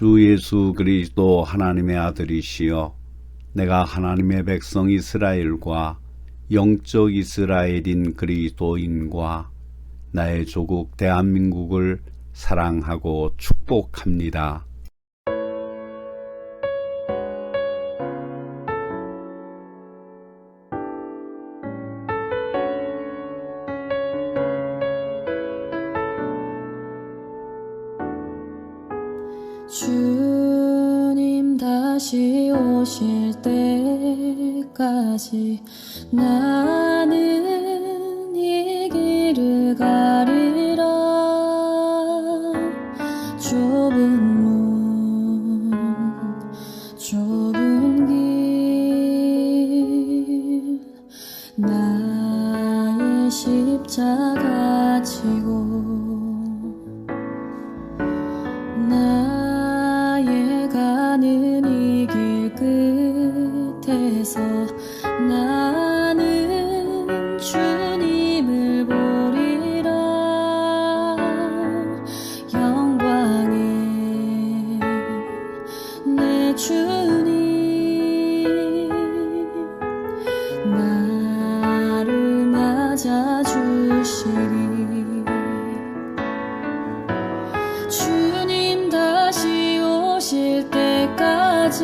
주 예수 그리스도 하나님의 아들이시여 내가 하나님의 백성 이스라엘과 영적 이스라엘인 그리스도인과 나의 조국 대한민국을 사랑하고 축복합니다. 주님 다시 오실 때까지 나는 이 길을 가리라. 좁은 문 좁은 길 나의 십자가 지고 나의 가는 이 길 끝에서 나는 주님을 보리라. 영광의 내 주님 나를 맞아주시리. 주님 다시 오실 때까지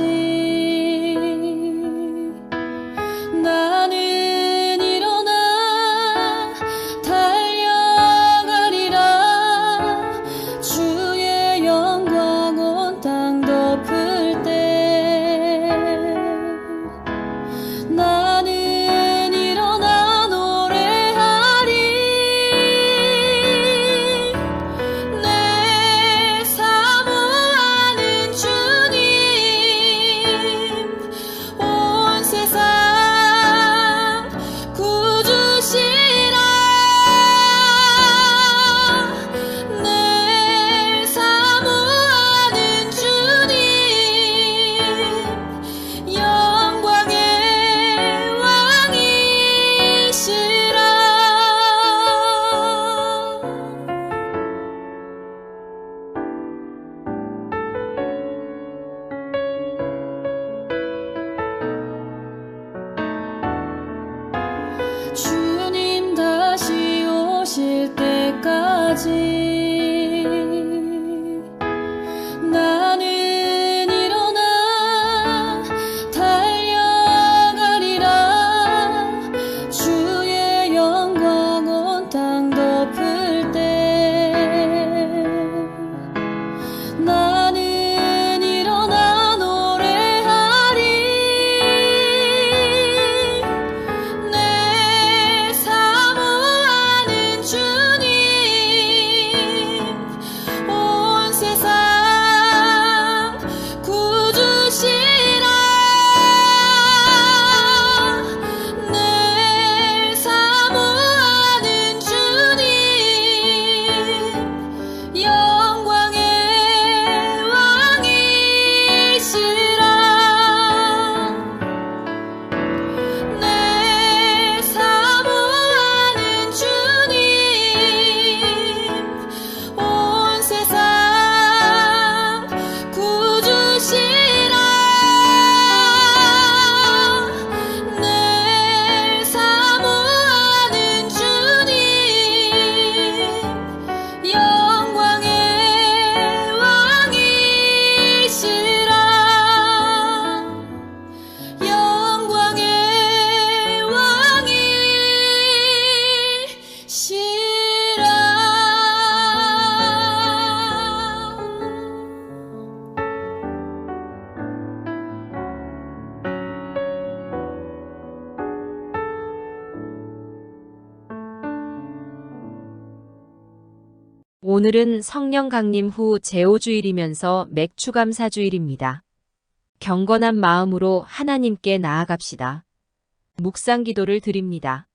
나는 일어나 달려가리라. 주의 영광 온 땅 덮을 때 나는 일어나 노래하리. 내 사모하는 주님 온 세상 구주시라. 내 사모하는 주님 영광의 왕이시라. 주님 다시 오실 때까지 나는 일어나 달려가리라. 주의 영광 온 땅 덮을 때 나는 일어나 노래하리. 내 사모하는 주님 온 세상 구주시라. 내 사모하는 주님 영광의 왕이시라. 내 사모하는 주님 온 세상 구주시라. 내 사모하는 주님 영광의 왕이시라. 영광의 왕이시라. 오늘은 성령 강림 후 제오주일이면서 맥추감사주일입니다. 경건한 마음으로 하나님께 나아갑시다. 묵상 기도를 드립니다.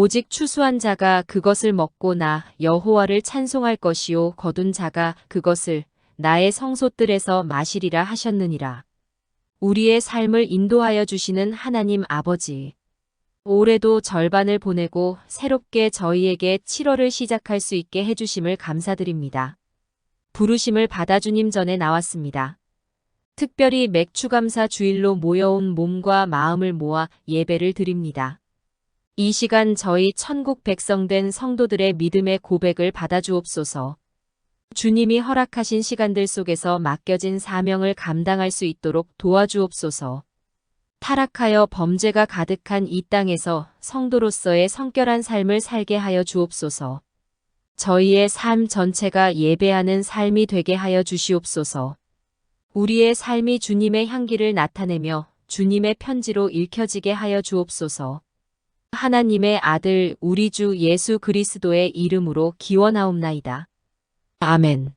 오직 추수한 자가 그것을 먹고 나 여호와를 찬송할 것이요 거둔 자가 그것을 나의 성소뜰에서 마시리라 하셨느니라. 우리의 삶을 인도하여 주시는 하나님 아버지. 올해도 절반을 보내고 새롭게 저희에게 7월을 시작할 수 있게 해주심을 감사드립니다. 부르심을 받아 주님 전에 나왔습니다. 특별히 맥주감사 주일로 모여온 몸과 마음을 모아 예배를 드립니다. 이 시간 저희 천국 백성된 성도들의 믿음의 고백을 받아주옵소서. 주님이 허락하신 시간들 속에서 맡겨진 사명을 감당할 수 있도록 도와주옵소서. 타락하여 범죄가 가득한 이 땅에서 성도로서의 성결한 삶을 살게 하여 주옵소서. 저희의 삶 전체가 예배하는 삶이 되게 하여 주시옵소서. 우리의 삶이 주님의 향기를 나타내며 주님의 편지로 읽혀지게 하여 주옵소서. 하나님의 아들 우리 주 예수 그리스도의 이름으로 기원하옵나이다. 아멘.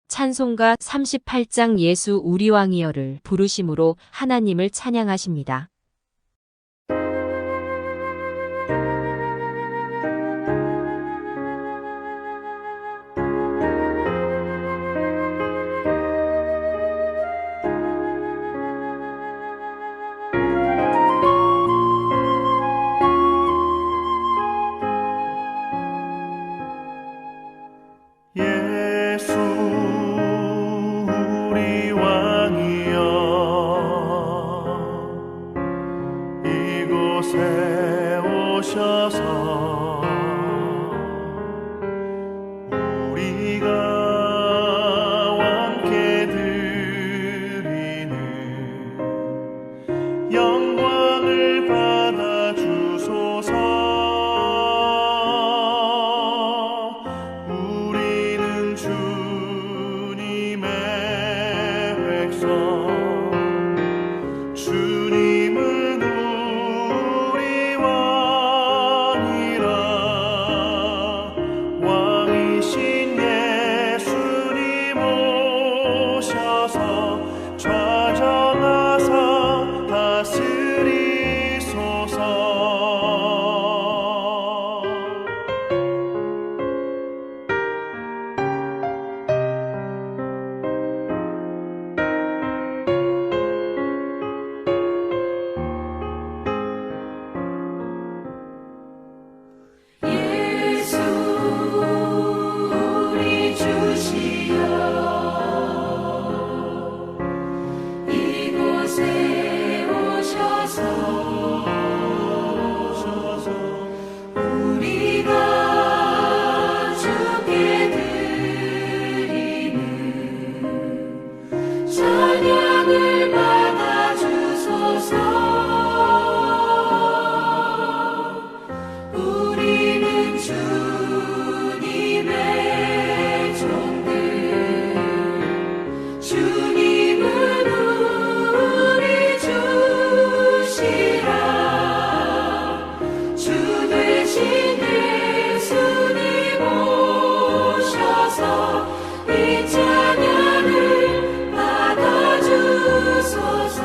찬송가 38장 예수 우리 왕이여를 부르심으로 하나님을 찬양하십니다. 예수 우리 왕이여 이곳에 오셔서 우리가 왕께 드리는 영광을 받아 주소서. 주님은 우리 왕이라 왕이신 예수님 오셔서 좌정하사 다스리소서. 찬양을 받아 주소서. 우리는 주님의 종들. 주님은 우리 주시라. 주 되신 예수님 오셔서 이 찬양을 받아 주소서.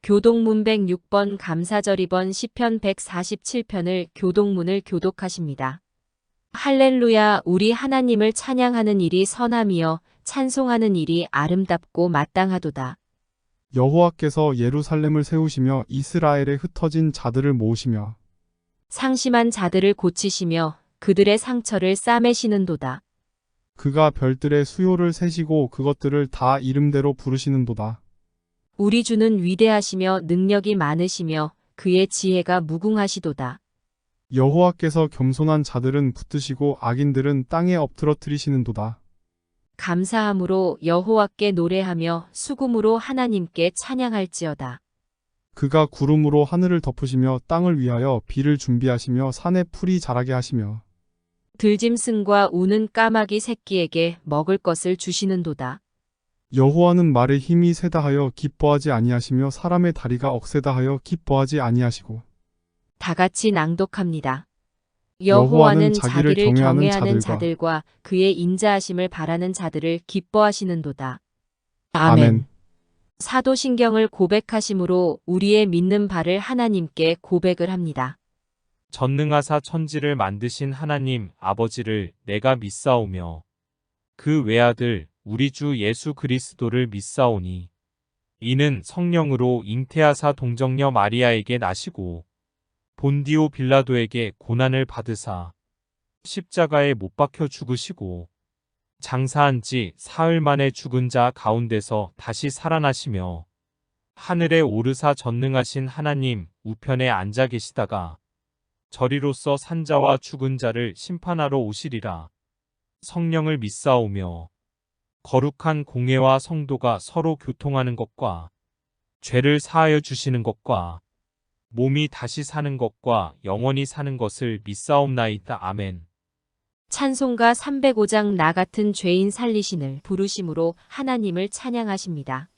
교독문백 6번 감사절 2번 시편 147편을 교독문을 교독하십니다. 할렐루야. 우리 하나님을 찬양하는 일이 선함이여 찬송하는 일이 아름답고 마땅하도다. 여호와께서 예루살렘을 세우시며 이스라엘에 흩어진 자들을 모으시며 상심한 자들을 고치시며 그들의 상처를 싸매시는도다. 그가 별들의 수요를 세시고 그것들을 다 이름대로 부르시는도다. 우리 주는 위대하시며 능력이 많으시며 그의 지혜가 무궁하시도다. 여호와께서 겸손한 자들은 붙드시고 악인들은 땅에 엎드러뜨리시는도다. 감사함으로 여호와께 노래하며 수금으로 하나님께 찬양할지어다. 그가 구름으로 하늘을 덮으시며 땅을 위하여 비를 준비하시며 산에 풀이 자라게 하시며 들짐승과 우는 까마귀 새끼에게 먹을 것을 주시는도다. 여호와는 말의 힘이 세다 하여 기뻐하지 아니하시며 사람의 다리가 억세다 하여 기뻐하지 아니하시고 다 같이 낭독합니다. 여호와는 자기를 자기를 경외하는 경외하는 자들과 자들과 그의 인자하심을 바라는 자들을 기뻐하시는도다. 아멘. 아멘. 사도신경을 고백하심으로 우리의 믿는 바를 하나님께 고백을 합니다. 전능하사 천지를 만드신 하나님 아버지를 내가 믿사오며 그 외아들 우리 주 예수 그리스도를 믿사오니 이는 성령으로 잉태하사 동정녀 마리아에게 나시고 본디오 빌라도에게 고난을 받으사 십자가에 못 박혀 죽으시고 장사한 지 사흘 만에 죽은 자 가운데서 다시 살아나시며 하늘에 오르사 전능하신 하나님 우편에 앉아 계시다가 저리로서 산자와 죽은 자를 심판하러 오시리라. 성령을 믿사오며 거룩한 공회와 성도가 서로 교통하는 것과 죄를 사하여 주시는 것과 몸이 다시 사는 것과 영원히 사는 것을 믿사옵나이다. 아멘. 찬송가 305장 나 같은 죄인 살리신을 부르심으로 하나님을 찬양하십니다.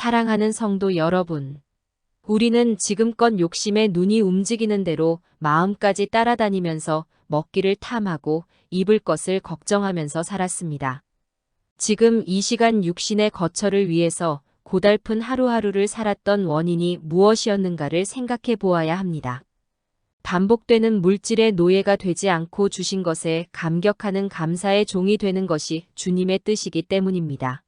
사랑하는 성도 여러분, 우리는 지금껏 욕심에 눈이 움직이는 대로 마음까지 따라다니면서 먹기를 탐하고 입을 것을 걱정하면서 살았습니다. 지금 이 시간 육신의 거처를 위해서 고달픈 하루하루를 살았던 원인이 무엇이었는가를 생각해 보아야 합니다. 반복되는 물질의 노예가 되지 않고 주신 것에 감격하는 감사의 종이 되는 것이 주님의 뜻이기 때문입니다.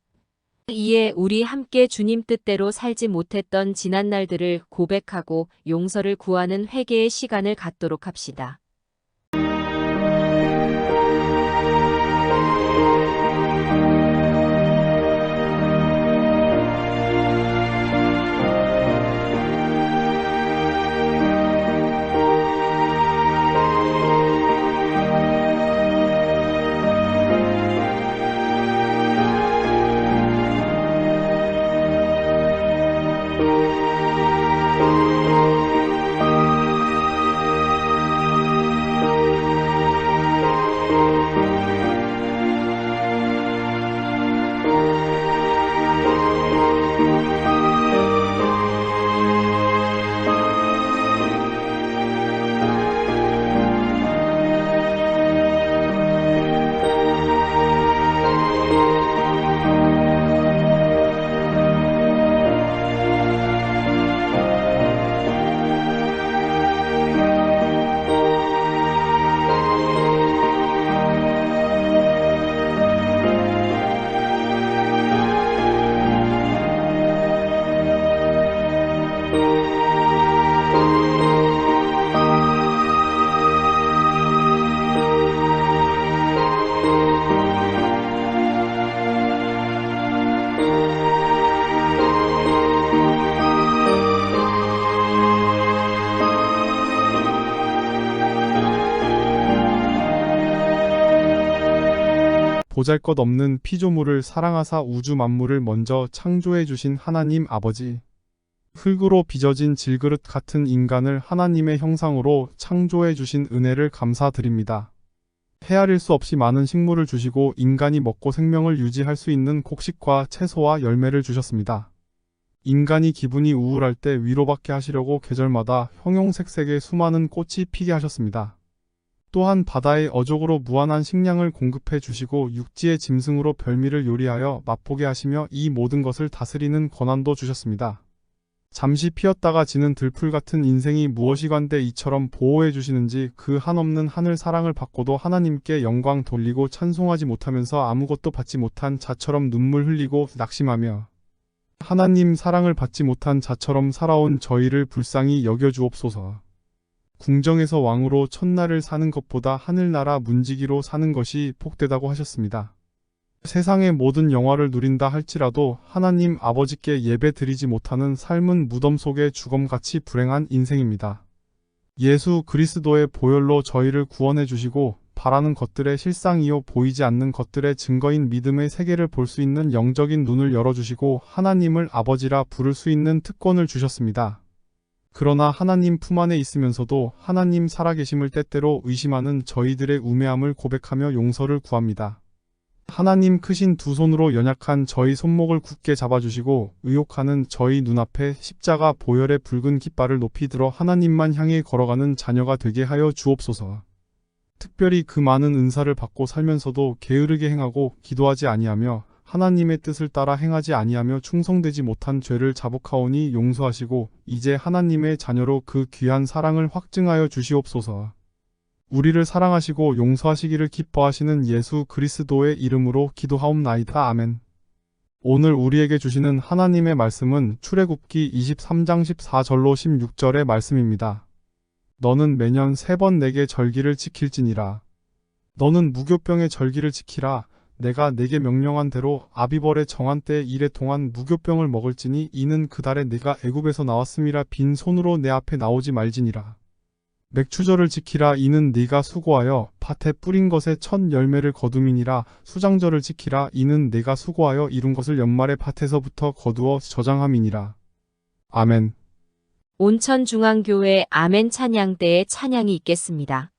이에 우리 함께 주님 뜻대로 살지 못했던 지난 날들을 고백하고 용서를 구하는 회개의 시간을 갖도록 합시다. 보잘것없는 피조물을 사랑하사 우주 만물을 먼저 창조해 주신 하나님 아버지. 흙으로 빚어진 질그릇 같은 인간을 하나님의 형상으로 창조해 주신 은혜를 감사드립니다. 헤아릴 수 없이 많은 식물을 주시고 인간이 먹고 생명을 유지할 수 있는 곡식과 채소와 열매를 주셨습니다. 인간이 기분이 우울할 때 위로받게 하시려고 계절마다 형형색색의 수많은 꽃이 피게 하셨습니다. 또한 바다의 어족으로 무한한 식량을 공급해 주시고 육지의 짐승으로 별미를 요리하여 맛보게 하시며 이 모든 것을 다스리는 권한도 주셨습니다. 잠시 피었다가 지는 들풀 같은 인생이 무엇이간데 이처럼 보호해 주시는지 그 한없는 하늘 사랑을 받고도 하나님께 영광 돌리고 찬송하지 못하면서 아무것도 받지 못한 자처럼 눈물 흘리고 낙심하며 하나님 사랑을 받지 못한 자처럼 살아온 저희를 불쌍히 여겨주옵소서. 궁정에서 왕으로 첫날을 사는 것보다 하늘나라 문지기로 사는 것이 복되다고 하셨습니다. 세상의 모든 영화를 누린다 할지라도 하나님 아버지께 예배 드리지 못하는 삶은 무덤 속의 주검같이 불행한 인생입니다. 예수 그리스도의 보혈로 저희를 구원해 주시고 바라는 것들의 실상이요 보이지 않는 것들의 증거인 믿음의 세계를 볼 수 있는 영적인 눈을 열어주시고 하나님을 아버지라 부를 수 있는 특권을 주셨습니다. 그러나 하나님 품 안에 있으면서도 하나님 살아계심을 때때로 의심하는 저희들의 우매함을 고백하며 용서를 구합니다. 하나님 크신 두 손으로 연약한 저희 손목을 굳게 잡아주시고 의욕하는 저희 눈앞에 십자가 보혈의 붉은 깃발을 높이 들어 하나님만 향해 걸어가는 자녀가 되게 하여 주옵소서. 특별히 그 많은 은사를 받고 살면서도 게으르게 행하고 기도하지 아니하며 하나님의 뜻을 따라 행하지 아니하며 충성되지 못한 죄를 자복하오니 용서하시고 이제 하나님의 자녀로 그 귀한 사랑을 확증하여 주시옵소서. 우리를 사랑하시고 용서하시기를 기뻐하시는 예수 그리스도의 이름으로 기도하옵나이다. 아멘. 오늘 우리에게 주시는 하나님의 말씀은 출애굽기 23장 14절로 16절의 말씀입니다. 너는 매년 3번 내게 절기를 지킬지니라. 너는 무교병의 절기를 지키라. 내가 내게 명령한 대로 아비벌의 정한 때 이래 동안 무교병을 먹을지니 이는 그 달에 내가 애굽에서 나왔음이라 빈 손으로 내 앞에 나오지 말지니라. 맥추절을 지키라. 이는 네가 수고하여 밭에 뿌린 것의 첫 열매를 거둠이니라. 수장절을 지키라. 이는 네가 수고하여 이룬 것을 연말에 밭에서부터 거두어 저장함이니라. 아멘. 온천중앙교회 아멘 찬양 때에 찬양이 있겠습니다.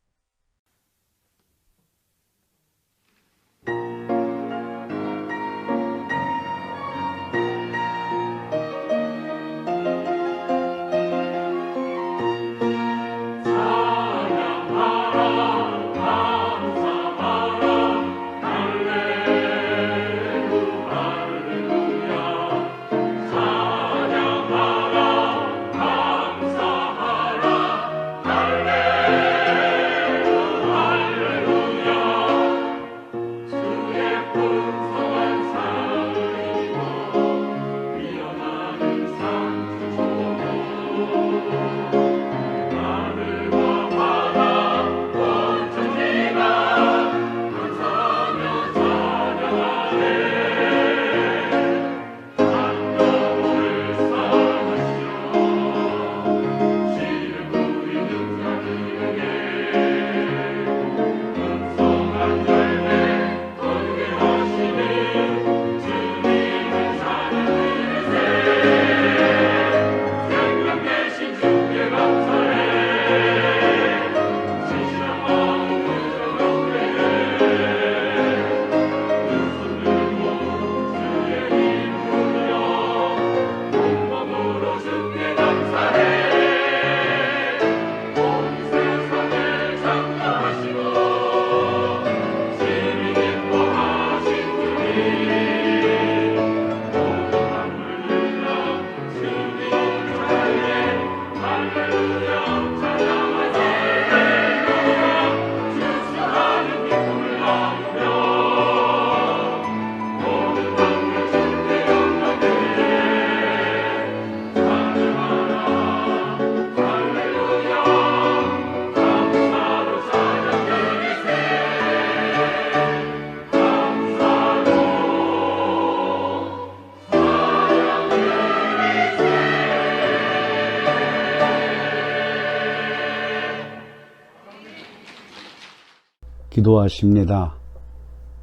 기도하십니다.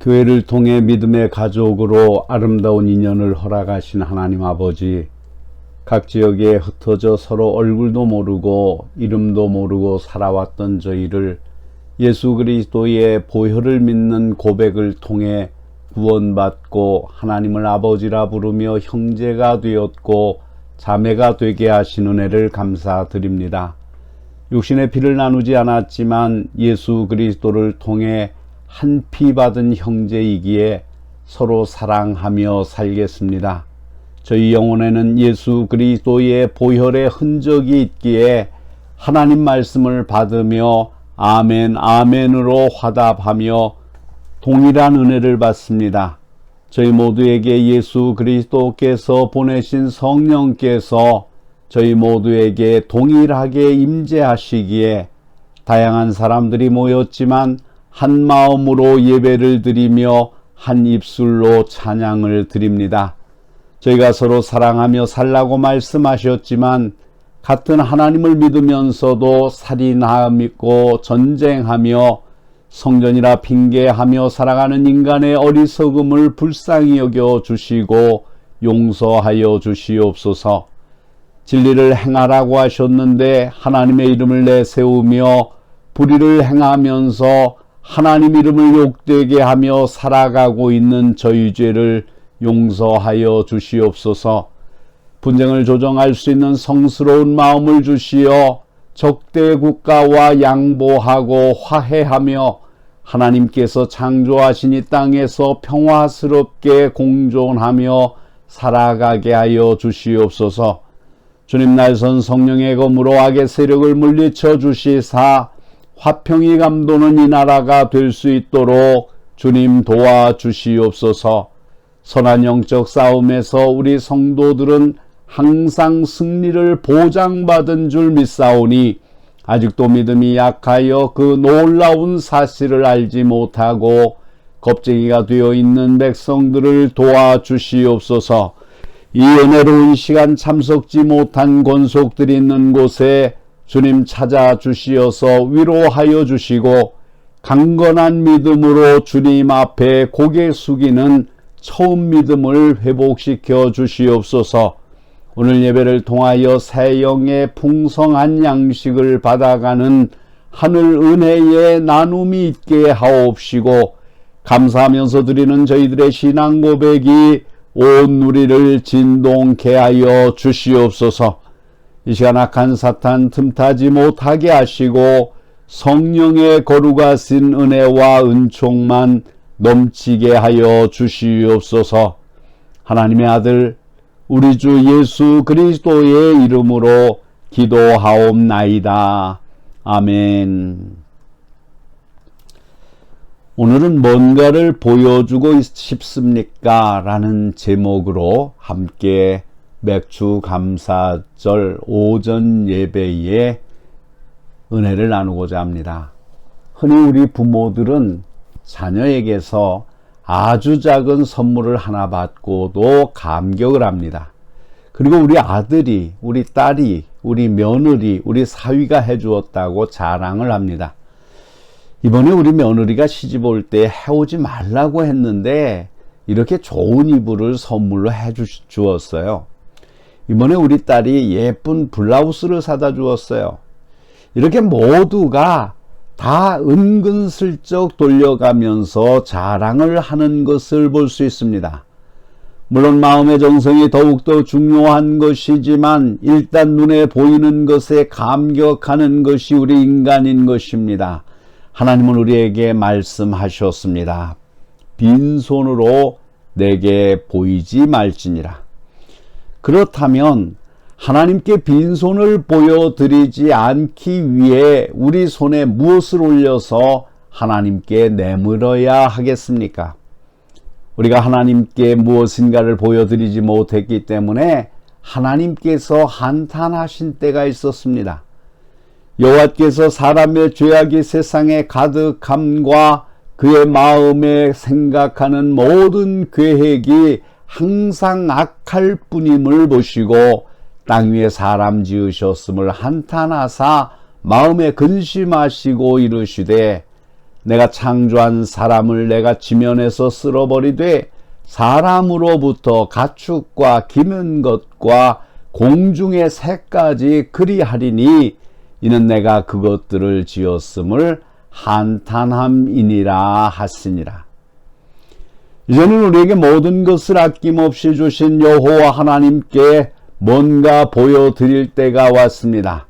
교회를 통해 믿음의 가족으로 아름다운 인연을 허락하신 하나님 아버지, 각 지역에 흩어져 서로 얼굴도 모르고 이름도 모르고 살아왔던 저희를 예수 그리스도의 보혈을 믿는 고백을 통해 구원받고 하나님을 아버지라 부르며 형제가 되었고 자매가 되게 하신 은혜를 감사드립니다. 육신의 피를 나누지 않았지만 예수 그리스도를 통해 한 피 받은 형제이기에 서로 사랑하며 살겠습니다. 저희 영혼에는 예수 그리스도의 보혈의 흔적이 있기에 하나님 말씀을 받으며 아멘 아멘으로 화답하며 동일한 은혜를 받습니다. 저희 모두에게 예수 그리스도께서 보내신 성령께서 저희 모두에게 동일하게 임재하시기에 다양한 사람들이 모였지만 한 마음으로 예배를 드리며 한 입술로 찬양을 드립니다. 저희가 서로 사랑하며 살라고 말씀하셨지만 같은 하나님을 믿으면서도 살인하고 전쟁하며 성전이라 핑계하며 살아가는 인간의 어리석음을 불쌍히 여겨 주시고 용서하여 주시옵소서. 진리를 행하라고 하셨는데 하나님의 이름을 내세우며 불의를 행하면서 하나님 이름을 욕되게 하며 살아가고 있는 저희 죄를 용서하여 주시옵소서. 분쟁을 조정할 수 있는 성스러운 마음을 주시어 적대 국가와 양보하고 화해하며 하나님께서 창조하신 이 땅에서 평화스럽게 공존하며 살아가게 하여 주시옵소서. 주님 날선 성령의 검으로 악의 세력을 물리쳐 주시사 화평이 감도는 이 나라가 될 수 있도록 주님 도와주시옵소서. 선한 영적 싸움에서 우리 성도들은 항상 승리를 보장받은 줄 믿사오니 아직도 믿음이 약하여 그 놀라운 사실을 알지 못하고 겁쟁이가 되어 있는 백성들을 도와주시옵소서. 이 은혜로운 시간 참석지 못한 권속들이 있는 곳에 주님 찾아주시어서 위로하여 주시고 강건한 믿음으로 주님 앞에 고개 숙이는 처음 믿음을 회복시켜 주시옵소서. 오늘 예배를 통하여 새 영의 풍성한 양식을 받아가는 하늘 은혜의 나눔이 있게 하옵시고 감사하면서 드리는 저희들의 신앙 고백이 온 누리를 진동케 하여 주시옵소서. 이 시간 악한 사탄 틈타지 못하게 하시고 성령의 거룩하신 은혜와 은총만 넘치게 하여 주시옵소서. 하나님의 아들 우리 주 예수 그리스도의 이름으로 기도하옵나이다. 아멘. 오늘은 뭔가를 보여주고 싶습니까? 라는 제목으로 함께 맥주 감사절 오전 예배에 은혜를 나누고자 합니다. 흔히 우리 부모들은 자녀에게서 아주 작은 선물을 하나 받고도 감격을 합니다. 그리고 우리 아들이, 우리 딸이, 우리 며느리, 우리 사위가 해주었다고 자랑을 합니다. 이번에 우리 며느리가 시집 올 때 해오지 말라고 했는데 이렇게 좋은 이불을 선물로 해주었어요. 이번에 우리 딸이 예쁜 블라우스를 사다 주었어요. 이렇게 모두가 다 은근슬쩍 돌려가면서 자랑을 하는 것을 볼 수 있습니다. 물론 마음의 정성이 더욱더 중요한 것이지만 일단 눈에 보이는 것에 감격하는 것이 우리 인간인 것입니다. 하나님은 우리에게 말씀하셨습니다. 빈손으로 내게 보이지 말지니라. 그렇다면 하나님께 빈손을 보여드리지 않기 위해 우리 손에 무엇을 올려서 하나님께 내밀어야 하겠습니까? 우리가 하나님께 무엇인가를 보여드리지 못했기 때문에 하나님께서 한탄하신 때가 있었습니다. 여호와께서 사람의 죄악이 세상에 가득함과 그의 마음에 생각하는 모든 계획이 항상 악할 뿐임을 보시고 땅 위에 사람 지으셨음을 한탄하사 마음에 근심하시고 이르시되 내가 창조한 사람을 내가 지면에서 쓸어버리되 사람으로부터 가축과 기는 것과 공중의 새까지 그리하리니 이는 내가 그것들을 지었음을 한탄함이니라 하시니라. 이제는 우리에게 모든 것을 아낌없이 주신 여호와 하나님께 뭔가 보여드릴 때가 왔습니다.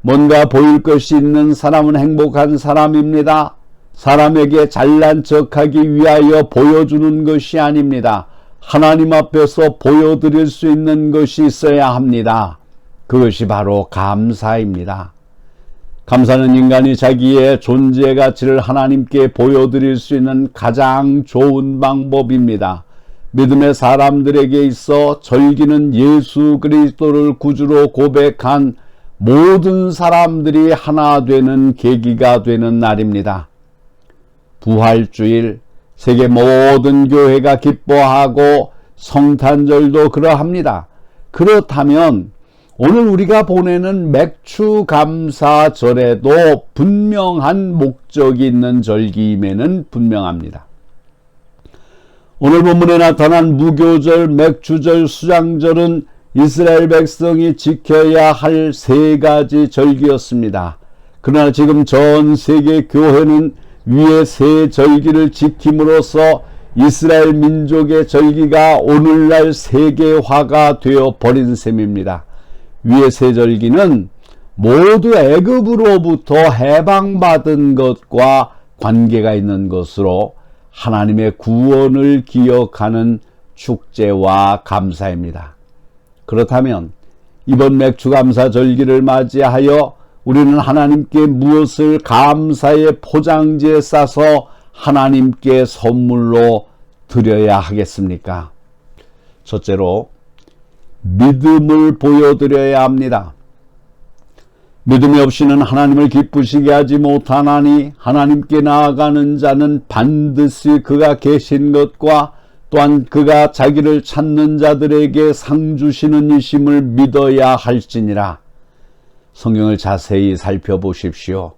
뭔가 보일 것이 있는 사람은 행복한 사람입니다. 사람에게 잘난 척하기 위하여 보여주는 것이 아닙니다. 하나님 앞에서 보여드릴 수 있는 것이 있어야 합니다. 그것이 바로 감사입니다. 감사는 인간이 자기의 존재 가치를 하나님께 보여드릴 수 있는 가장 좋은 방법입니다. 믿음의 사람들에게 있어 절기는 예수 그리스도를 구주로 고백한 모든 사람들이 하나 되는 계기가 되는 날입니다. 부활주일, 세계 모든 교회가 기뻐하고 성탄절도 그러합니다. 그렇다면 오늘 우리가 보내는 맥추감사절에도 분명한 목적이 있는 절기임에는 분명합니다. 오늘 본문에 나타난 무교절, 맥추절, 수장절은 이스라엘 백성이 지켜야 할 세 가지 절기였습니다. 그러나 지금 전 세계 교회는 위의 세 절기를 지킴으로써 이스라엘 민족의 절기가 오늘날 세계화가 되어 버린 셈입니다. 위의 세 절기는 모두 애굽으로부터 해방받은 것과 관계가 있는 것으로 하나님의 구원을 기억하는 축제와 감사입니다. 그렇다면 이번 맥추감사 절기를 맞이하여 우리는 하나님께 무엇을 감사의 포장지에 싸서 하나님께 선물로 드려야 하겠습니까? 첫째로 믿음을 보여드려야 합니다. 믿음이 없이는 하나님을 기쁘시게 하지 못하나니 하나님께 나아가는 자는 반드시 그가 계신 것과 또한 그가 자기를 찾는 자들에게 상 주시는 이심을 믿어야 할지니라. 성경을 자세히 살펴보십시오.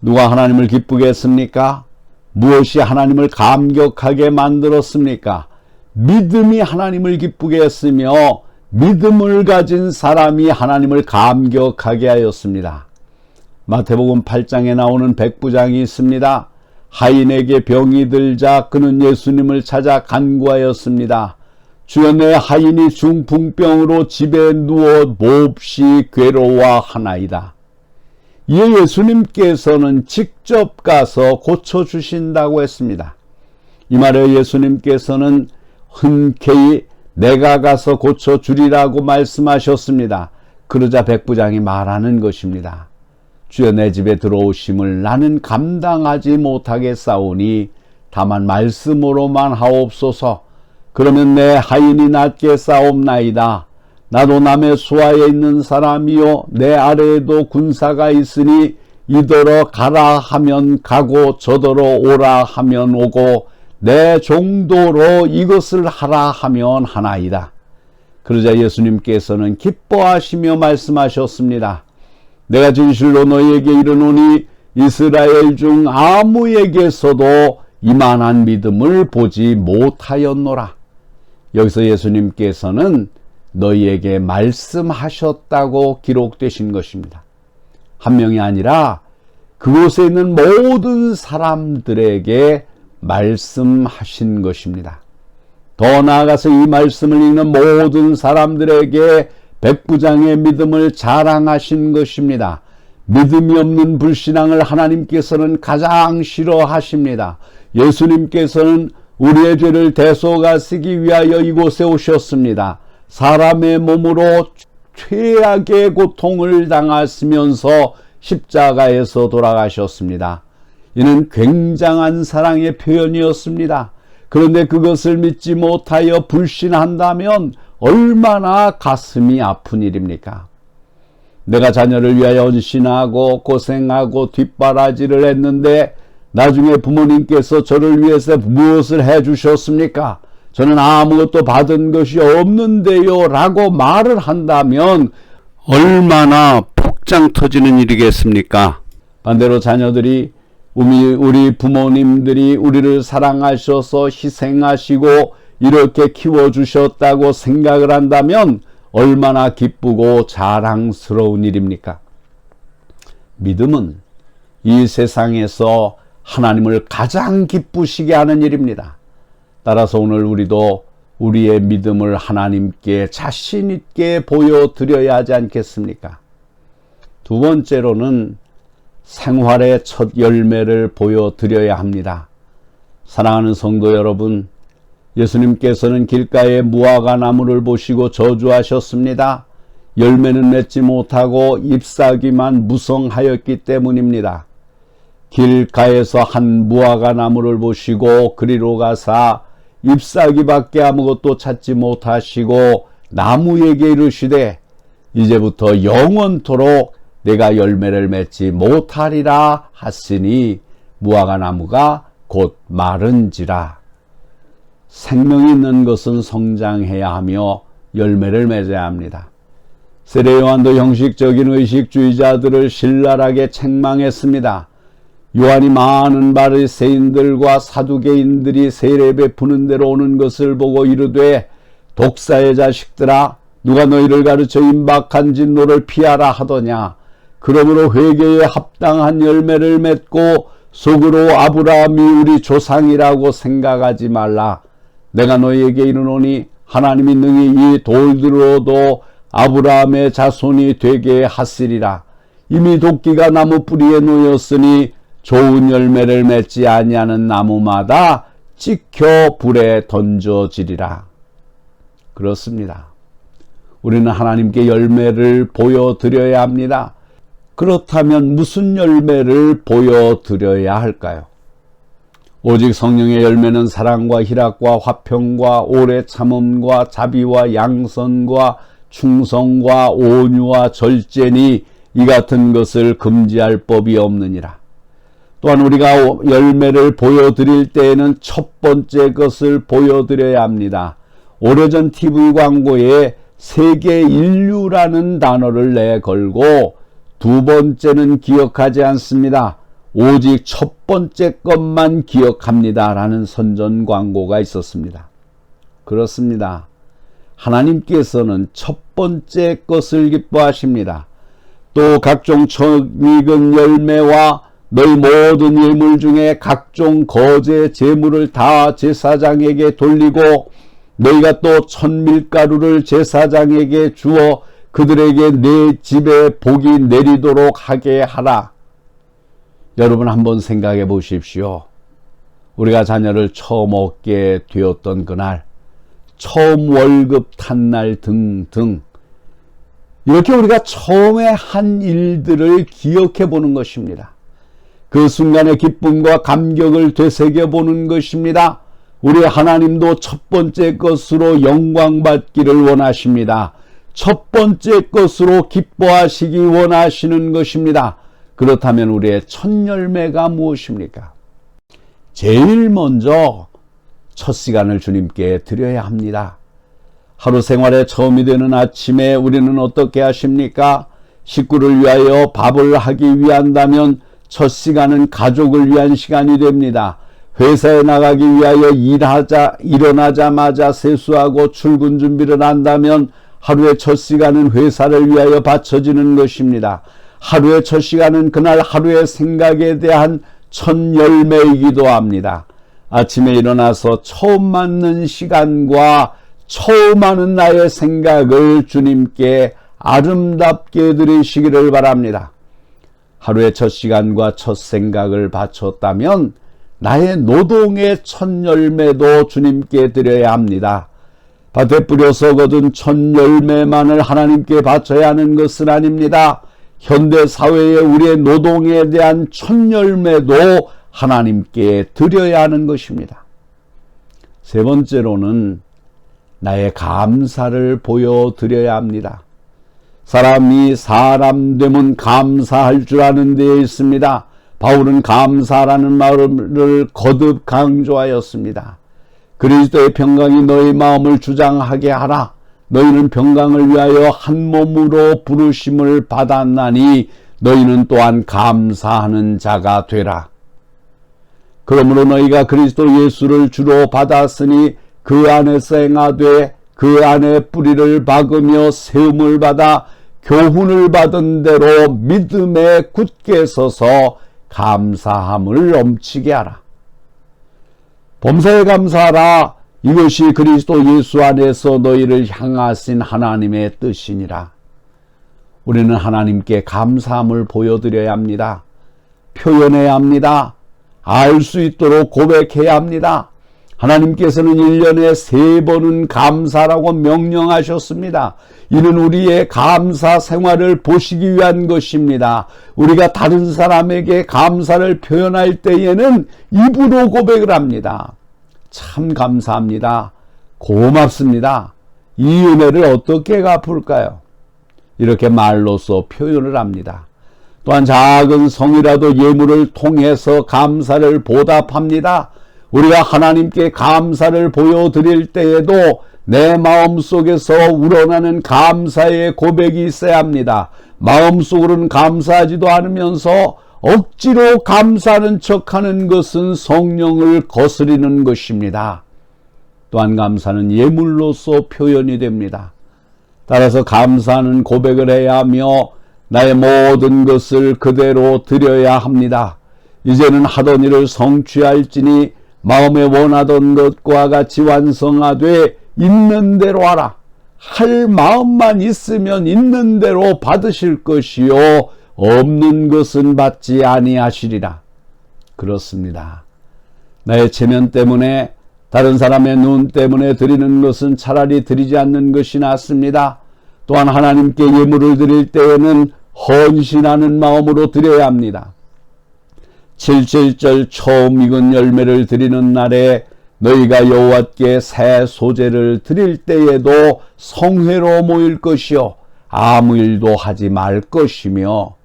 누가 하나님을 기쁘게 했습니까? 무엇이 하나님을 감격하게 만들었습니까? 믿음이 하나님을 기쁘게 했으며 믿음을 가진 사람이 하나님을 감격하게 하였습니다. 마태복음 8장에 나오는 백부장이 있습니다. 하인에게 병이 들자 그는 예수님을 찾아 간구하였습니다. 주여, 내 하인이 중풍병으로 집에 누워 몹시 괴로워하나이다. 이에 예수님께서는 직접 가서 고쳐주신다고 했습니다. 이 말에 예수님께서는 흔쾌히 내가 가서 고쳐주리라고 말씀하셨습니다. 그러자 백부장이 말하는 것입니다. 주여, 내 집에 들어오심을 나는 감당하지 못하겠사오니 다만 말씀으로만 하옵소서. 그러면 내 하인이 낫게 싸옵나이다. 나도 남의 수하에 있는 사람이요 내 아래에도 군사가 있으니 이더러 가라 하면 가고 저더러 오라 하면 오고 내 정도로 이것을 하라 하면 하나이다. 그러자 예수님께서는 기뻐하시며 말씀하셨습니다. 내가 진실로 너희에게 이르노니 이스라엘 중 아무에게서도 이만한 믿음을 보지 못하였노라. 여기서 예수님께서는 너희에게 말씀하셨다고 기록되신 것입니다. 한 명이 아니라 그곳에 있는 모든 사람들에게 말씀하신 것입니다. 더 나아가서 이 말씀을 읽는 모든 사람들에게 백부장의 믿음을 자랑하신 것입니다. 믿음이 없는 불신앙을 하나님께서는 가장 싫어하십니다. 예수님께서는 우리의 죄를 대속하시기 위하여 이곳에 오셨습니다. 사람의 몸으로 최악의 고통을 당하시면서 십자가에서 돌아가셨습니다. 이는 굉장한 사랑의 표현이었습니다. 그런데 그것을 믿지 못하여 불신한다면 얼마나 가슴이 아픈 일입니까? 내가 자녀를 위하여 헌신하고 고생하고 뒷바라지를 했는데 나중에 부모님께서 저를 위해서 무엇을 해주셨습니까? 저는 아무것도 받은 것이 없는데요 라고 말을 한다면 얼마나 폭장 터지는 일이겠습니까? 반대로 자녀들이 우리 부모님들이 우리를 사랑하셔서 희생하시고 이렇게 키워주셨다고 생각을 한다면 얼마나 기쁘고 자랑스러운 일입니까? 믿음은 이 세상에서 하나님을 가장 기쁘시게 하는 일입니다. 따라서 오늘 우리도 우리의 믿음을 하나님께 자신 있게 보여드려야 하지 않겠습니까? 두 번째로는 생활의 첫 열매를 보여드려야 합니다. 사랑하는 성도 여러분, 예수님께서는 길가에 무화과 나무를 보시고 저주하셨습니다. 열매는 맺지 못하고 잎사귀만 무성하였기 때문입니다. 길가에서 한 무화과 나무를 보시고 그리로 가사 잎사귀밖에 아무것도 찾지 못하시고 나무에게 이르시되 이제부터 영원토록 내가 열매를 맺지 못하리라 하시니 무화과 나무가 곧 마른지라. 생명이 있는 것은 성장해야 하며 열매를 맺어야 합니다. 세례 요한도 형식적인 의식주의자들을 신랄하게 책망했습니다. 요한이 많은 바리새인들과 사두개인들이 세례 베푸는 데로 오는 것을 보고 이르되 독사의 자식들아, 누가 너희를 가르쳐 임박한 진노를 피하라 하더냐. 그러므로 회개에 합당한 열매를 맺고 속으로 아브라함이 우리 조상이라고 생각하지 말라. 내가 너희에게 이르노니 하나님이 능히 이 돌들로도 아브라함의 자손이 되게 하시리라. 이미 도끼가 나무 뿌리에 놓였으니 좋은 열매를 맺지 아니하는 나무마다 찍혀 불에 던져지리라. 그렇습니다. 우리는 하나님께 열매를 보여드려야 합니다. 그렇다면 무슨 열매를 보여드려야 할까요? 오직 성령의 열매는 사랑과 희락과 화평과 오래 참음과 자비와 양선과 충성과 온유와 절제니 이 같은 것을 금지할 법이 없느니라. 또한 우리가 열매를 보여드릴 때에는 첫 번째 것을 보여드려야 합니다. 오래전 TV 광고에 세계 인류라는 단어를 내걸고 두 번째는 기억하지 않습니다. 오직 첫 번째 것만 기억합니다. 라는 선전 광고가 있었습니다. 그렇습니다. 하나님께서는 첫 번째 것을 기뻐하십니다. 또 각종 처익은 열매와 너희 모든 예물 중에 각종 거제 제물을 다 제사장에게 돌리고 너희가 또 천밀가루를 제사장에게 주어 그들에게 내 집에 복이 내리도록 하게 하라. 여러분 한번 생각해 보십시오. 우리가 자녀를 처음 얻게 되었던 그날, 처음 월급 탄 날 등등 이렇게 우리가 처음에 한 일들을 기억해 보는 것입니다. 그 순간의 기쁨과 감격을 되새겨 보는 것입니다. 우리 하나님도 첫 번째 것으로 영광받기를 원하십니다. 첫 번째 것으로 기뻐하시기 원하시는 것입니다. 그렇다면 우리의 첫 열매가 무엇입니까? 제일 먼저 첫 시간을 주님께 드려야 합니다. 하루 생활의 처음이 되는 아침에 우리는 어떻게 하십니까? 식구를 위하여 밥을 하기 위한다면 첫 시간은 가족을 위한 시간이 됩니다. 회사에 나가기 위하여 일어나자마자 세수하고 출근 준비를 한다면 하루의 첫 시간은 회사를 위하여 바쳐지는 것입니다. 하루의 첫 시간은 그날 하루의 생각에 대한 첫 열매이기도 합니다. 아침에 일어나서 처음 맞는 시간과 처음 하는 나의 생각을 주님께 아름답게 드리시기를 바랍니다. 하루의 첫 시간과 첫 생각을 바쳤다면 나의 노동의 첫 열매도 주님께 드려야 합니다. 밭에 뿌려서 거둔 첫 열매만을 하나님께 바쳐야 하는 것은 아닙니다. 현대 사회에 우리의 노동에 대한 첫 열매도 하나님께 드려야 하는 것입니다. 세 번째로는 나의 감사를 보여드려야 합니다. 사람이 사람 되면 감사할 줄 아는 데에 있습니다. 바울은 감사라는 말을 거듭 강조하였습니다. 그리스도의 평강이 너희 마음을 주장하게 하라. 너희는 평강을 위하여 한 몸으로 부르심을 받았나니 너희는 또한 감사하는 자가 되라. 그러므로 너희가 그리스도 예수를 주로 받았으니 그 안에서 행하되 그 안에 뿌리를 박으며 세움을 받아 교훈을 받은 대로 믿음에 굳게 서서 감사함을 넘치게 하라. 범사에 감사하라. 이것이 그리스도 예수 안에서 너희를 향하신 하나님의 뜻이니라. 우리는 하나님께 감사함을 보여드려야 합니다. 표현해야 합니다. 알 수 있도록 고백해야 합니다. 하나님께서는 1년에 3번은 감사라고 명령하셨습니다. 이는 우리의 감사 생활을 보시기 위한 것입니다. 우리가 다른 사람에게 감사를 표현할 때에는 입으로 고백을 합니다. 참 감사합니다. 고맙습니다. 이 은혜를 어떻게 갚을까요? 이렇게 말로써 표현을 합니다. 또한 작은 성이라도 예물을 통해서 감사를 보답합니다. 우리가 하나님께 감사를 보여드릴 때에도 내 마음속에서 우러나는 감사의 고백이 있어야 합니다. 마음속으로는 감사하지도 않으면서 억지로 감사하는 척하는 것은 성령을 거스리는 것입니다. 또한 감사는 예물로서 표현이 됩니다. 따라서 감사하는 고백을 해야 하며 나의 모든 것을 그대로 드려야 합니다. 이제는 하던 일을 성취할지니 마음에 원하던 것과 같이 완성하되 있는 대로 하라. 할 마음만 있으면 있는 대로 받으실 것이요 없는 것은 받지 아니하시리라. 그렇습니다. 나의 체면 때문에 다른 사람의 눈 때문에 드리는 것은 차라리 드리지 않는 것이 낫습니다. 또한 하나님께 예물을 드릴 때에는 헌신하는 마음으로 드려야 합니다. 7.7절 처음 익은 열매를 드리는 날에 너희가 여호와께 새 소재를 드릴 때에도 성회로 모일 것이요 아무 일도 하지 말 것이며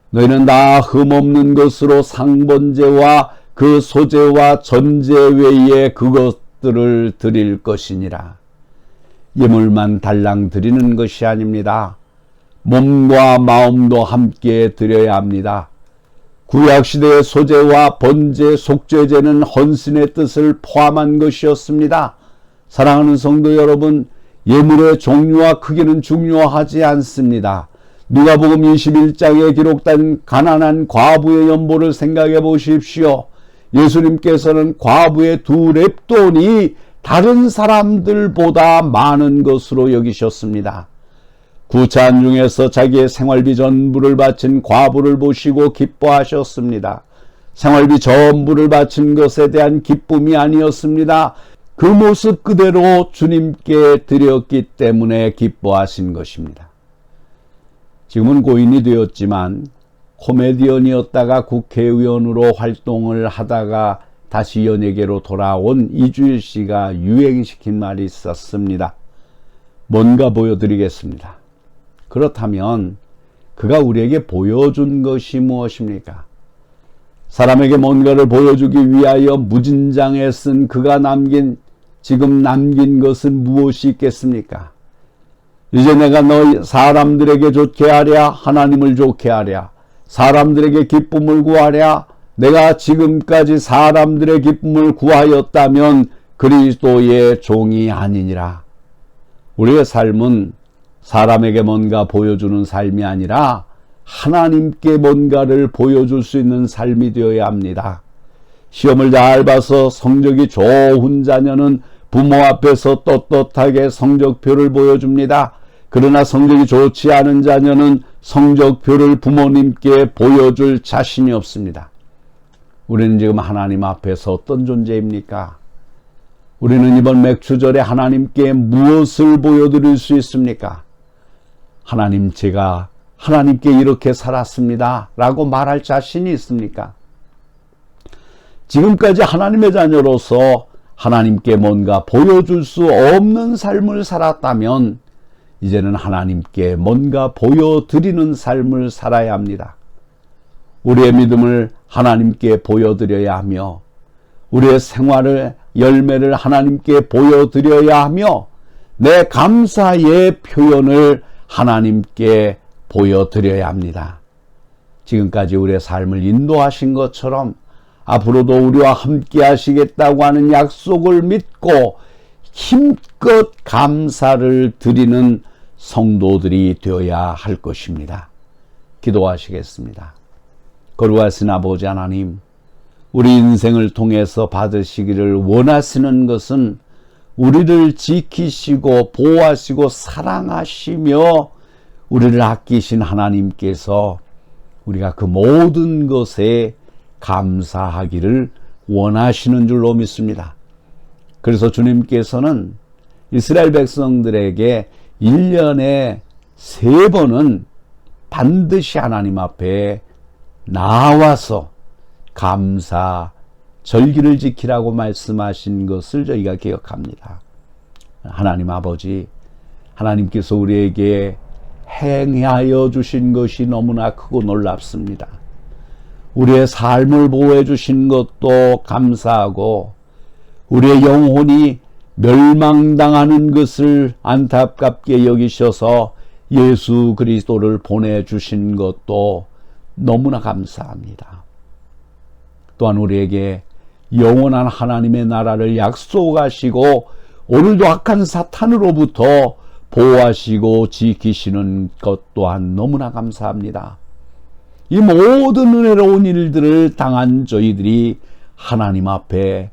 너희는 다 흠없는 것으로 상번제와 그 소재와 전제 외에 그것들을 드릴 것이니라. 예물만 달랑 드리는 것이 아닙니다. 몸과 마음도 함께 드려야 합니다. 구약시대의 소제와 번제, 속죄제는 헌신의 뜻을 포함한 것이었습니다. 사랑하는 성도 여러분, 예물의 종류와 크기는 중요하지 않습니다. 누가복음 21장에 기록된 가난한 과부의 연보를 생각해 보십시오. 예수님께서는 과부의 2렙돈이 다른 사람들보다 많은 것으로 여기셨습니다. 구찬 중에서 자기의 생활비 전부를 바친 과부를 보시고 기뻐하셨습니다. 생활비 전부를 바친 것에 대한 기쁨이 아니었습니다. 그 모습 그대로 주님께 드렸기 때문에 기뻐하신 것입니다. 지금은 고인이 되었지만 코미디언이었다가 국회의원으로 활동을 하다가 다시 연예계로 돌아온 이주일 씨가 유행시킨 말이 있었습니다. 뭔가 보여드리겠습니다. 그렇다면 그가 우리에게 보여준 것이 무엇입니까? 사람에게 뭔가를 보여주기 위하여 무진장에 쓴 그가 지금 남긴 것은 무엇이 있겠습니까? 이제 내가 너희 사람들에게 좋게 하랴, 하나님을 좋게 하랴, 사람들에게 기쁨을 구하랴. 내가 지금까지 사람들의 기쁨을 구하였다면 그리스도의 종이 아니니라. 우리의 삶은 사람에게 뭔가 보여주는 삶이 아니라 하나님께 뭔가를 보여줄 수 있는 삶이 되어야 합니다. 시험을 잘 봐서 성적이 좋은 자녀는 부모 앞에서 떳떳하게 성적표를 보여줍니다. 그러나 성적이 좋지 않은 자녀는 성적표를 부모님께 보여줄 자신이 없습니다. 우리는 지금 하나님 앞에서 어떤 존재입니까? 우리는 이번 맥추절에 하나님께 무엇을 보여드릴 수 있습니까? 하나님, 제가 하나님께 이렇게 살았습니다 라고 말할 자신이 있습니까? 지금까지 하나님의 자녀로서 하나님께 뭔가 보여줄 수 없는 삶을 살았다면 이제는 하나님께 뭔가 보여드리는 삶을 살아야 합니다. 우리의 믿음을 하나님께 보여드려야 하며 우리의 생활의 열매를 하나님께 보여드려야 하며 내 감사의 표현을 하나님께 보여드려야 합니다. 지금까지 우리의 삶을 인도하신 것처럼 앞으로도 우리와 함께 하시겠다고 하는 약속을 믿고 힘껏 감사를 드리는 성도들이 되어야 할 것입니다. 기도하시겠습니다. 거룩하신 아버지 하나님, 우리 인생을 통해서 받으시기를 원하시는 것은 우리를 지키시고 보호하시고 사랑하시며 우리를 아끼신 하나님께서 우리가 그 모든 것에 감사하기를 원하시는 줄로 믿습니다. 그래서 주님께서는 이스라엘 백성들에게 1년에 3번은 반드시 하나님 앞에 나와서 감사 절기를 지키라고 말씀하신 것을 저희가 기억합니다. 하나님 아버지, 하나님께서 우리에게 행하여 주신 것이 너무나 크고 놀랍습니다. 우리의 삶을 보호해 주신 것도 감사하고 우리의 영혼이 멸망당하는 것을 안타깝게 여기셔서 예수 그리스도를 보내주신 것도 너무나 감사합니다. 또한 우리에게 영원한 하나님의 나라를 약속하시고 오늘도 악한 사탄으로부터 보호하시고 지키시는 것 또한 너무나 감사합니다. 이 모든 은혜로운 일들을 당한 저희들이 하나님 앞에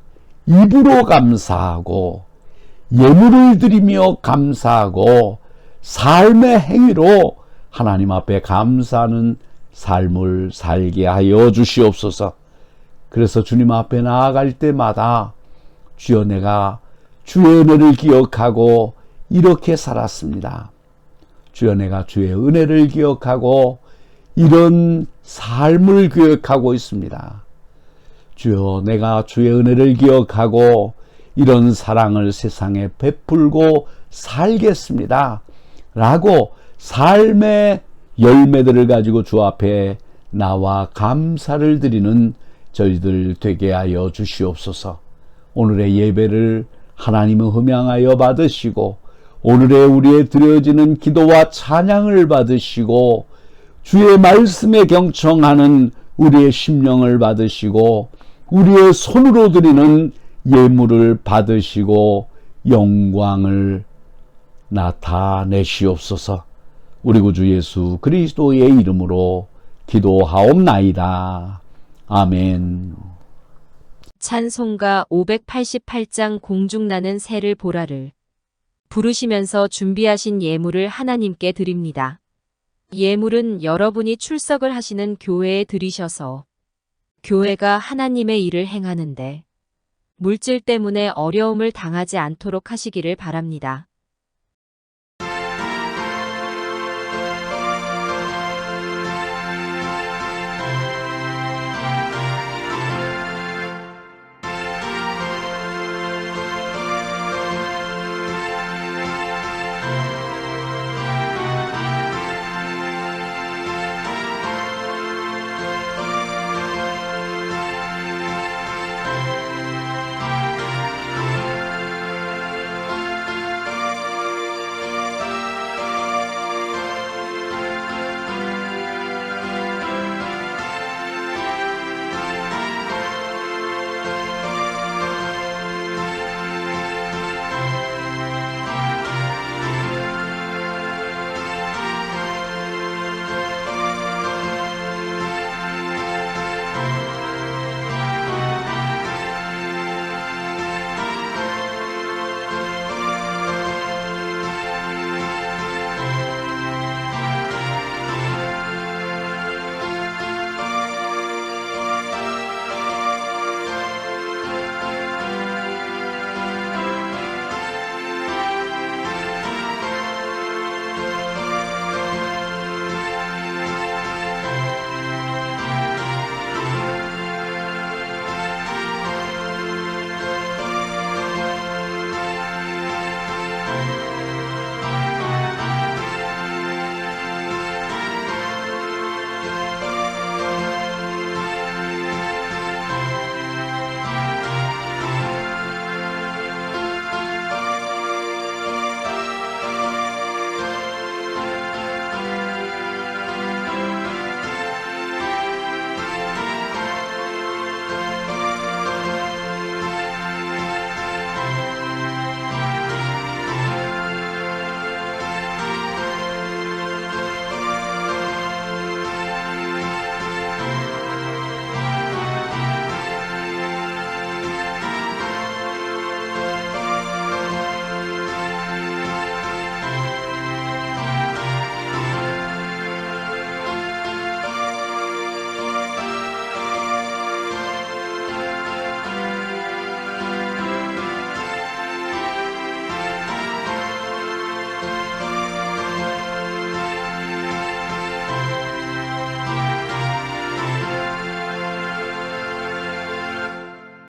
입으로 감사하고 예물을 드리며 감사하고 삶의 행위로 하나님 앞에 감사하는 삶을 살게 하여 주시옵소서. 그래서 주님 앞에 나아갈 때마다 주여, 내가 주의 은혜를 기억하고 이렇게 살았습니다. 주여, 내가 주의 은혜를 기억하고 이런 삶을 기억하고 있습니다. 주여, 내가 주의 은혜를 기억하고 이런 사랑을 세상에 베풀고 살겠습니다. 라고 삶의 열매들을 가지고 주 앞에 나와 감사를 드리는 저희들 되게 하여 주시옵소서. 오늘의 예배를 하나님을 흠양하여 받으시고 오늘의 우리의 드려지는 기도와 찬양을 받으시고 주의 말씀에 경청하는 우리의 심령을 받으시고 우리의 손으로 드리는 예물을 받으시고 영광을 나타내시옵소서. 우리 구주 예수 그리스도의 이름으로 기도하옵나이다. 아멘. 찬송가 588장 공중나는 새를 보라를 부르시면서 준비하신 예물을 하나님께 드립니다. 예물은 여러분이 출석을 하시는 교회에 드리셔서 교회가 하나님의 일을 행하는데 물질 때문에 어려움을 당하지 않도록 하시기를 바랍니다.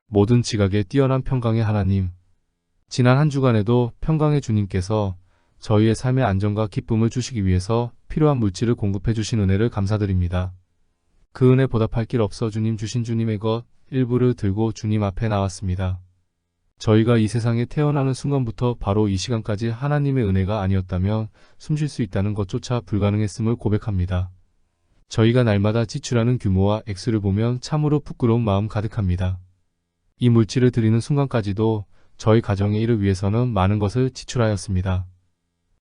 모든 지각에 뛰어난 평강의 하나님, 지난 한 주간에도 평강의 주님께서 저희의 삶의 안정과 기쁨을 주시기 위해서 필요한 물질을 공급해 주신 은혜를 감사드립니다. 그 은혜 보답할 길 없어 주님 주신 주님의 것 일부를 들고 주님 앞에 나왔습니다. 저희가 이 세상에 태어나는 순간부터 바로 이 시간까지 하나님의 은혜가 아니었다면 숨 쉴 수 있다는 것조차 불가능했음을 고백합니다. 저희가 날마다 지출하는 규모와 액수를 보면 참으로 부끄러운 마음 가득합니다. 이 물질을 드리는 순간까지도 저희 가정의 일을 위해서는 많은 것을 지출하였습니다.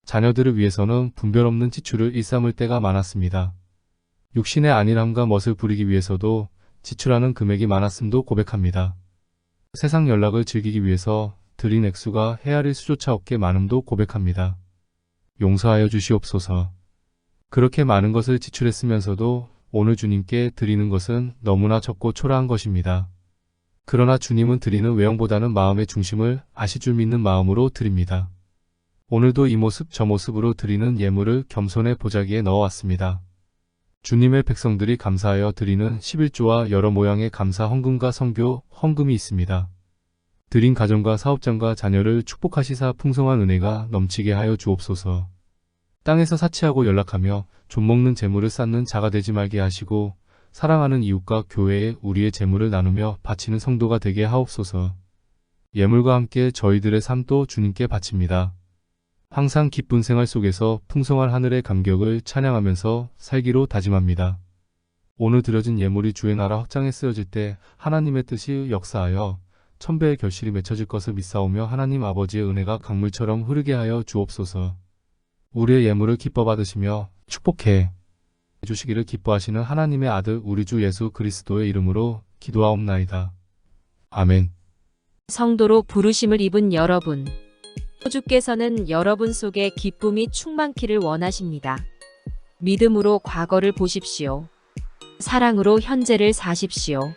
자녀들을 위해서는 분별 없는 지출을 일삼을 때가 많았습니다. 육신의 안일함과 멋을 부리기 위해서도 지출하는 금액이 많았음도 고백합니다. 세상 연락을 즐기기 위해서 드린 액수가 헤아릴 수조차 없게 많음도 고백합니다. 용서하여 주시옵소서. 그렇게 많은 것을 지출했으면서도 오늘 주님께 드리는 것은 너무나 적고 초라한 것입니다. 그러나 주님은 드리는 외형보다는 마음의 중심을 아실 줄 믿는 마음으로 드립니다. 오늘도 이 모습 저 모습으로 드리는 예물을 겸손의 보자기에 넣어왔습니다. 주님의 백성들이 감사하여 드리는 11조와 여러 모양의 감사 헌금과 선교 헌금이 있습니다. 드린 가정과 사업장과 자녀를 축복하시사 풍성한 은혜가 넘치게 하여 주옵소서. 땅에서 사치하고 연락하며 좀먹는 재물을 쌓는 자가 되지 말게 하시고 사랑하는 이웃과 교회에 우리의 재물을 나누며 바치는 성도가 되게 하옵소서. 예물과 함께 저희들의 삶도 주님께 바칩니다. 항상 기쁜 생활 속에서 풍성한 하늘의 감격을 찬양하면서 살기로 다짐합니다. 오늘 드려진 예물이 주의 나라 확장에 쓰여질 때 하나님의 뜻이 역사하여 천배의 결실이 맺혀질 것을 믿사오며 하나님 아버지의 은혜가 강물처럼 흐르게 하여 주옵소서. 우리의 예물을 기뻐 받으시며 축복해 주시기를 기뻐하시는 하나님의 아들 우리 주 예수 그리스도의 이름으로 기도하옵나이다. 아멘. 성도로 부르심을 입은 여러분, 주께서는 여러분 속에 기쁨이 충만키를 원하십니다. 믿음으로 과거를 보십시오. 사랑으로 현재를 사십시오.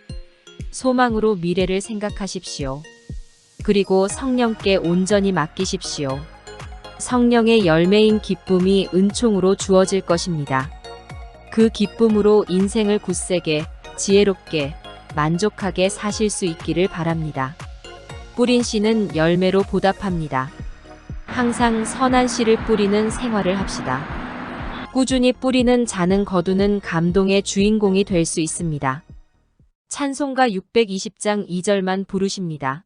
소망으로 미래를 생각하십시오. 그리고 성령께 온전히 맡기십시오. 성령의 열매인 기쁨이 은총으로 주어질 것입니다. 그 기쁨으로 인생을 굳세게, 지혜롭게, 만족하게 사실 수 있기를 바랍니다. 뿌린 씨는 열매로 보답합니다. 항상 선한 씨를 뿌리는 생활을 합시다. 꾸준히 뿌리는 자는 거두는 감동의 주인공이 될 수 있습니다. 찬송가 620장 2절만 부르십니다.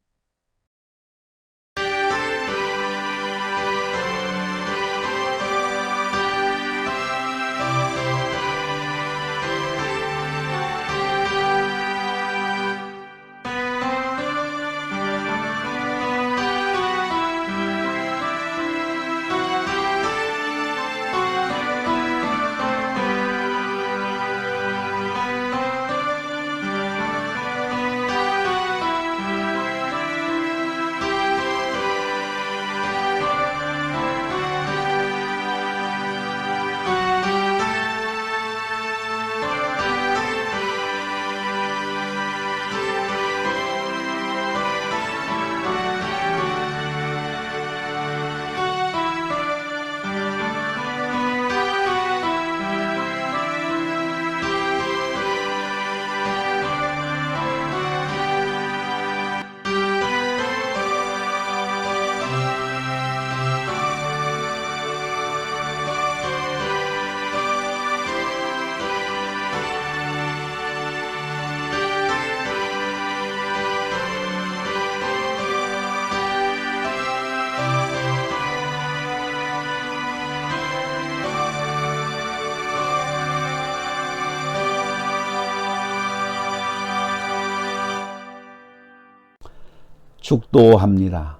축도합니다.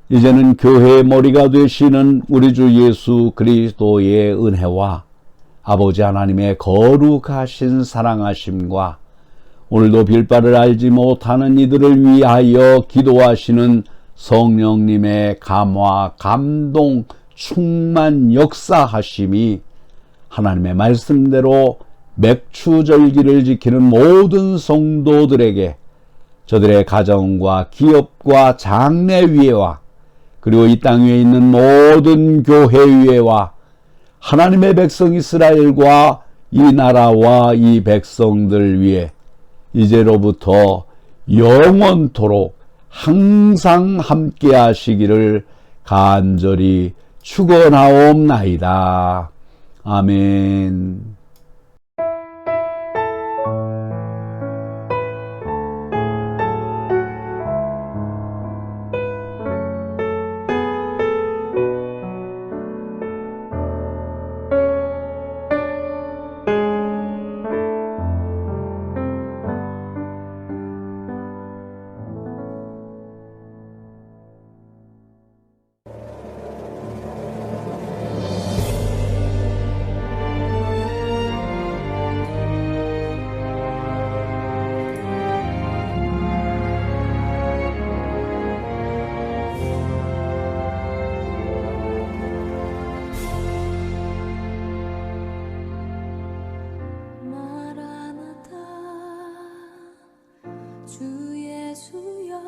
이제는 교회의 머리가 되시는 우리 주 예수 그리스도의 은혜와 아버지 하나님의 거룩하신 사랑하심과 오늘도 빌바를 알지 못하는 이들을 위하여 기도하시는 성령님의 감화, 감동, 충만 역사하심이 하나님의 말씀대로 맥추절기를 지키는 모든 성도들에게 저들의 가정과 기업과 장래위에와 그리고 이 땅 위에 있는 모든 교회 위에와 하나님의 백성 이스라엘과 이 나라와 이 백성들 위에 이제로부터 영원토록 항상 함께 하시기를 간절히 축원하옵나이다. 아멘. 마라나타 주 예수여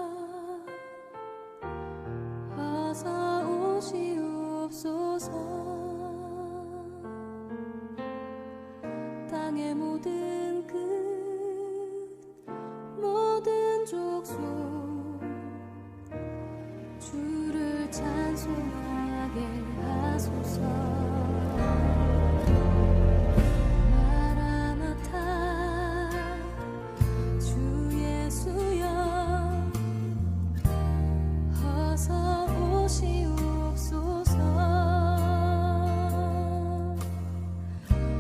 어서 오시옵소서. 땅의 모든 끝 모든 족속 주를 찬송하게 하소서. 주 예수여 어서 오시옵소서.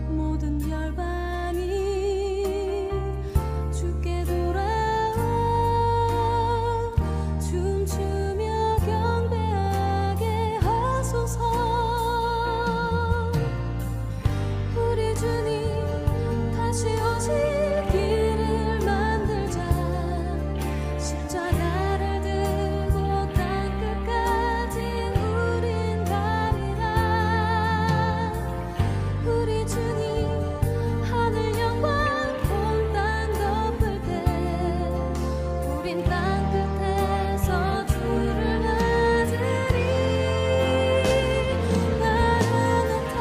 모든 열방이 주께 돌아와 춤추며 경배하게 하소서. 우리 주님 다시 오실 길을 만들자. 십자가를 들고 땅끝까지 우린 가리라. 우리 주님 하늘 영광 온 땅 덮을 때 우린 땅끝에서 주를 맞으리. 마라나타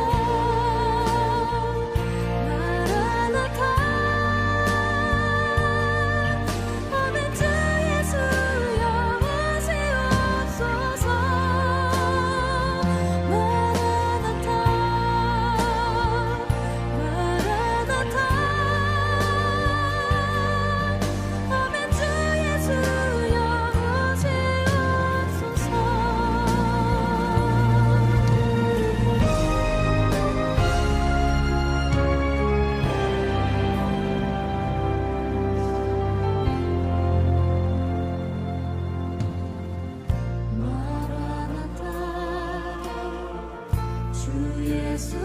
마라나타 아멘. 주 예수여 오시옵소서. 마라나타 마라나타 아멘. 주 예수여 오시옵소서. 마라나타 주 예수